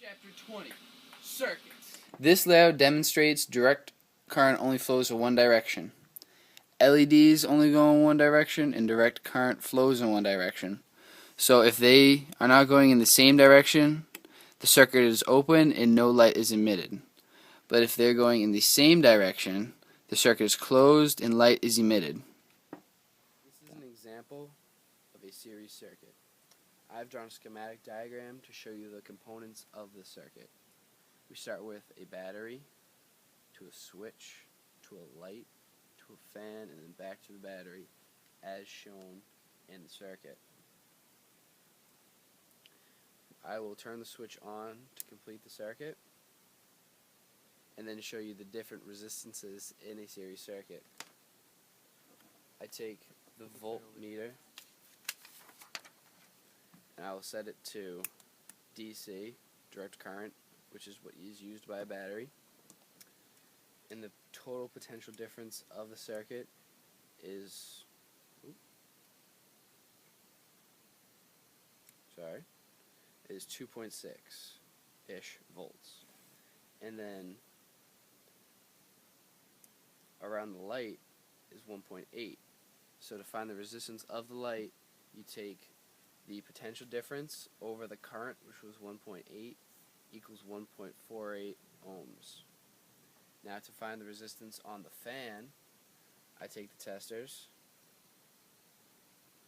Chapter 20. Circuits. This layout demonstrates direct current only flows in one direction. LEDs only go in one direction, and direct current flows in one direction. So if they are not going in the same direction, the circuit is open and no light is emitted. But if they're going in the same direction, the circuit is closed and light is emitted. This is an example of a series circuit. I've drawn a schematic diagram to show you the components of the circuit. We start with a battery, to a switch, to a light, to a fan, and then back to the battery as shown in the circuit. I will turn the switch on to complete the circuit and then show you the different resistances in a series circuit. I take the voltmeter and I will set it to DC, direct current, which is what is used by a battery. And the total potential difference of the circuit is 2.6-ish volts. And then around the light is 1.8. So to find the resistance of the light, you take the potential difference over the current, which was 1.8, equals 1.48 ohms. Now to find the resistance on the fan, I take the testers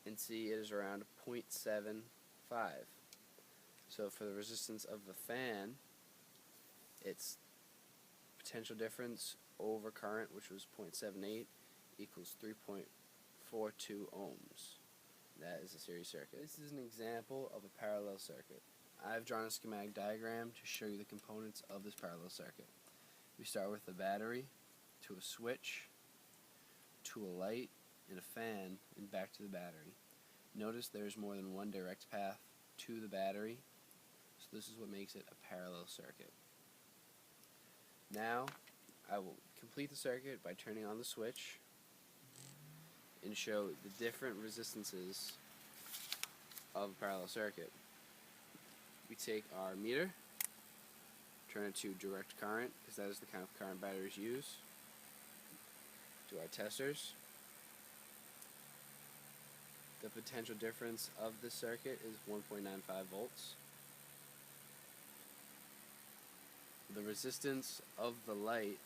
and see it is around 0.75. So for the resistance of the fan, its potential difference over current, which was 0.78, equals 3.42 ohms. That is a series circuit. This is an example of a parallel circuit. I've drawn a schematic diagram to show you the components of this parallel circuit. We start with the battery, to a switch, to a light, and a fan, and back to the battery. Notice there is more than one direct path to the battery, so this is what makes it a parallel circuit. Now, I will complete the circuit by turning on the switch and show the different resistances of a parallel circuit. We take our meter, turn it to direct current, because that is the kind of current batteries use. Do our testers. The potential difference of this circuit is 1.95 volts. The resistance of the light,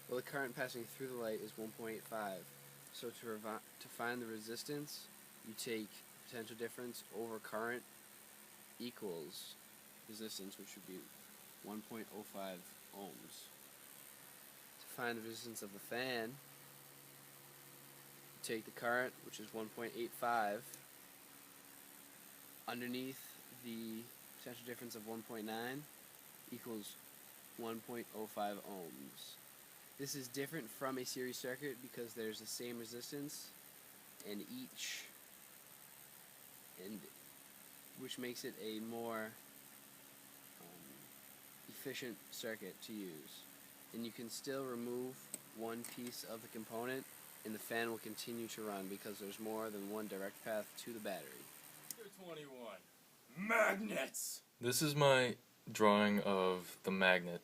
well, the current passing through the light is 1.85. So to find the resistance, you take potential difference over current equals resistance, which would be 1.05 ohms. To find the resistance of the fan, you take the current, which is 1.85, underneath the potential difference of 1.9 equals 1.05 ohms. This is different from a series circuit because there's the same resistance in each, and which makes it a more efficient circuit to use. And you can still remove one piece of the component and the fan will continue to run because there's more than one direct path to the battery. 21. Magnets! This is my drawing of the magnet.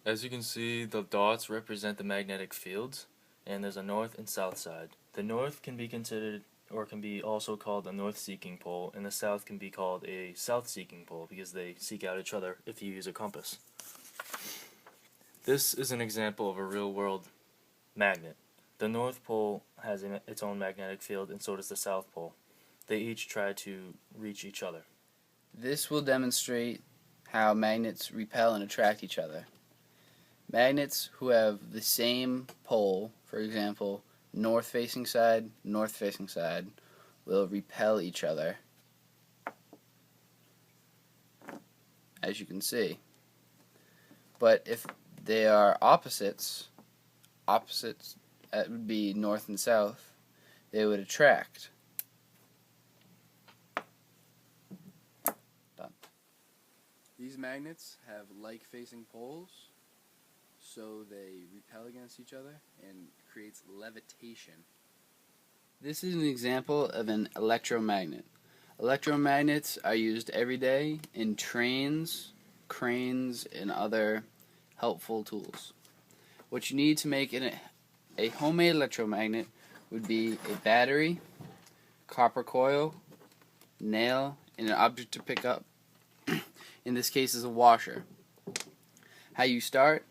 As you can see, the dots represent the magnetic fields, and there's a north and south side. The north can be considered, or can be also called a north-seeking pole, and the south can be called a south-seeking pole because they seek out each other if you use a compass. This is an example of a real-world magnet. The North Pole has its own magnetic field, and so does the South Pole. They each try to reach each other. This will demonstrate how magnets repel and attract each other. Magnets who have the same pole, for example, north-facing side, will repel each other, as you can see. But if they are opposites that would be north and south, they would attract. Done. These magnets have like-facing poles, so they repel against each other and creates levitation. This is an example of an electromagnet. Electromagnets are used every day in trains, cranes, and other helpful tools. What you need to make a homemade electromagnet would be a battery, copper coil, nail, and an object to pick up. In this case is a washer. How you start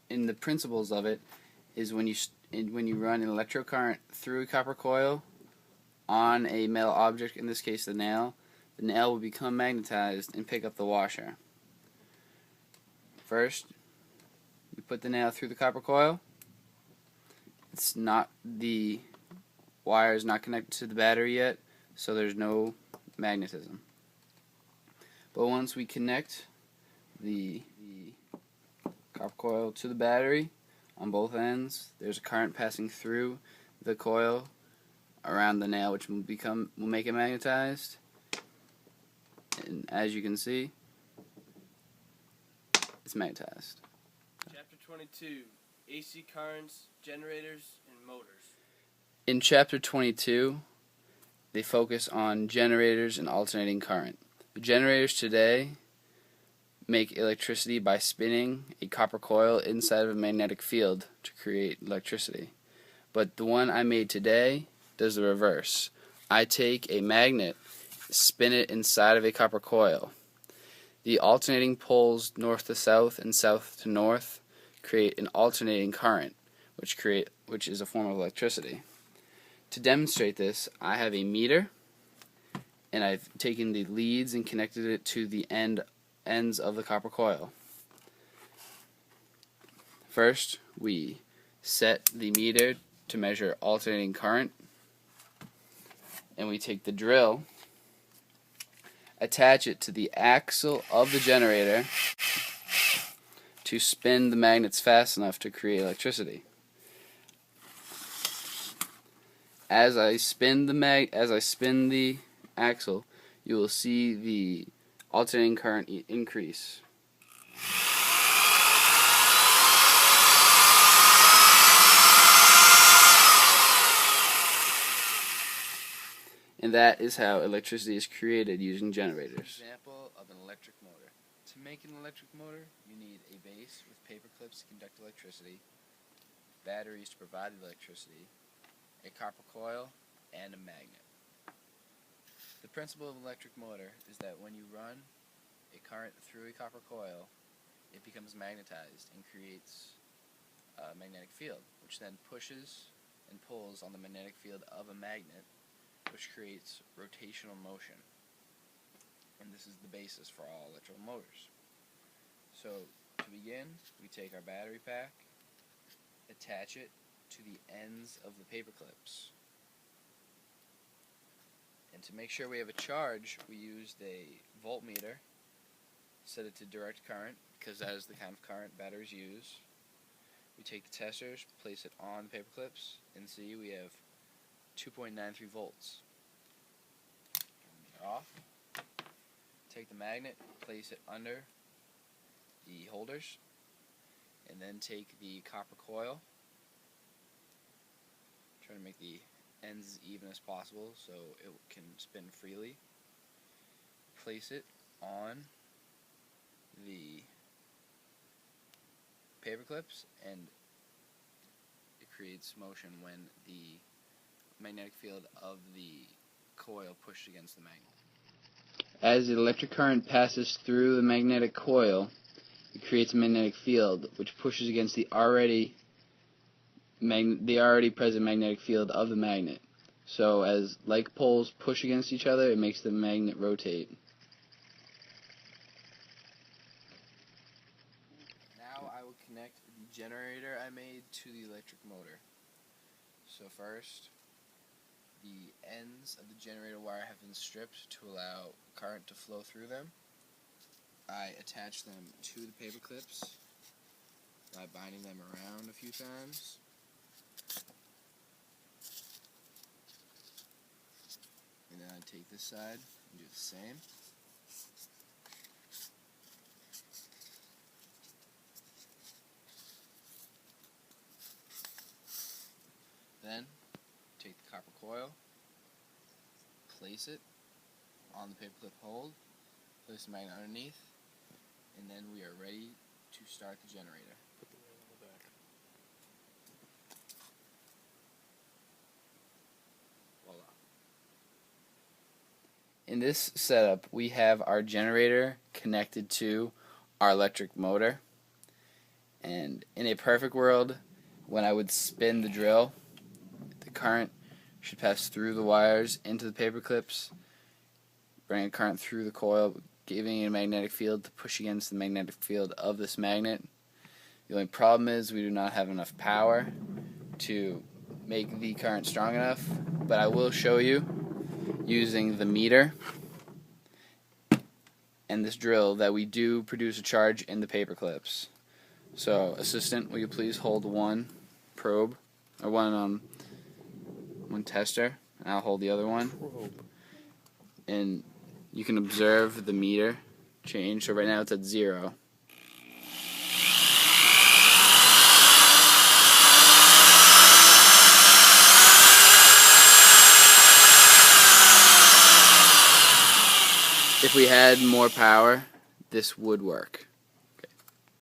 and the principles of it is when you run an electrocurrent through a copper coil on a metal object, in this case the nail will become magnetized and pick up the washer. First, you put the nail through the copper coil. The wire is not connected to the battery yet, so there's no magnetism. But once we connect the copper coil to the battery on both ends, there's a current passing through the coil around the nail, which will make it magnetized. And as you can see, it's magnetized. Chapter 22, AC currents, generators, and motors. In Chapter 22, they focus on generators and alternating current. The generators today make electricity by spinning a copper coil inside of a magnetic field to create electricity. But the one I made today does the reverse. I take a magnet, spin it inside of a copper coil. The alternating poles north to south and south to north create an alternating current, which is a form of electricity. To demonstrate this, I have a meter, and I've taken the leads and connected it to the ends of the copper coil. First, we set the meter to measure alternating current, and we take the drill, attach it to the axle of the generator to spin the magnets fast enough to create electricity. As I spin the axle, you will see the alternating current increase. And that is how electricity is created using generators. Example of an electric motor. To make an electric motor, you need a base with paper clips to conduct electricity, batteries to provide the electricity, a copper coil, and a magnet. The principle of an electric motor is that when you run a current through a copper coil, it becomes magnetized and creates a magnetic field, which then pushes and pulls on the magnetic field of a magnet, which creates rotational motion. And this is the basis for all electrical motors. So, to begin, we take our battery pack, attach it to the ends of the paper clips. And to make sure we have a charge, we used a voltmeter, set it to direct current, because that is the kind of current batteries use. We take the testers, place it on the paper clips, and see we have 2.93 volts. Turn it off. Take the magnet, place it under the holders, and then take the copper coil. Try to make the ends as even as possible so it can spin freely. Place it on the paper clips, and it creates motion when the magnetic field of the coil pushed against the magnet. As the electric current passes through the magnetic coil, it creates a magnetic field which pushes against the already present magnetic field of the magnet. So as like poles push against each other, it makes the magnet rotate. Now I will connect the generator I made to the electric motor. So first, the ends of the generator wire have been stripped to allow current to flow through them. I attach them to the paper clips by binding them around a few times. And then I take this side and do the same. Then take the copper coil, place it on the paperclip hold, place the magnet underneath, and then we are ready to start the generator. Put the ring on the back. Voila. In this setup, we have our generator connected to our electric motor. And in a perfect world, when I would spin the drill, the current should pass through the wires into the paper clips, bring a current through the coil, giving it a magnetic field to push against the magnetic field of this magnet. The only problem is we do not have enough power to make the current strong enough, but I will show you using the meter and this drill that we do produce a charge in the paper clips. So, assistant, will you please hold one probe, or one tester, and I'll hold the other one. And you can observe the meter change. So right now it's at 0. If we had more power, this would work.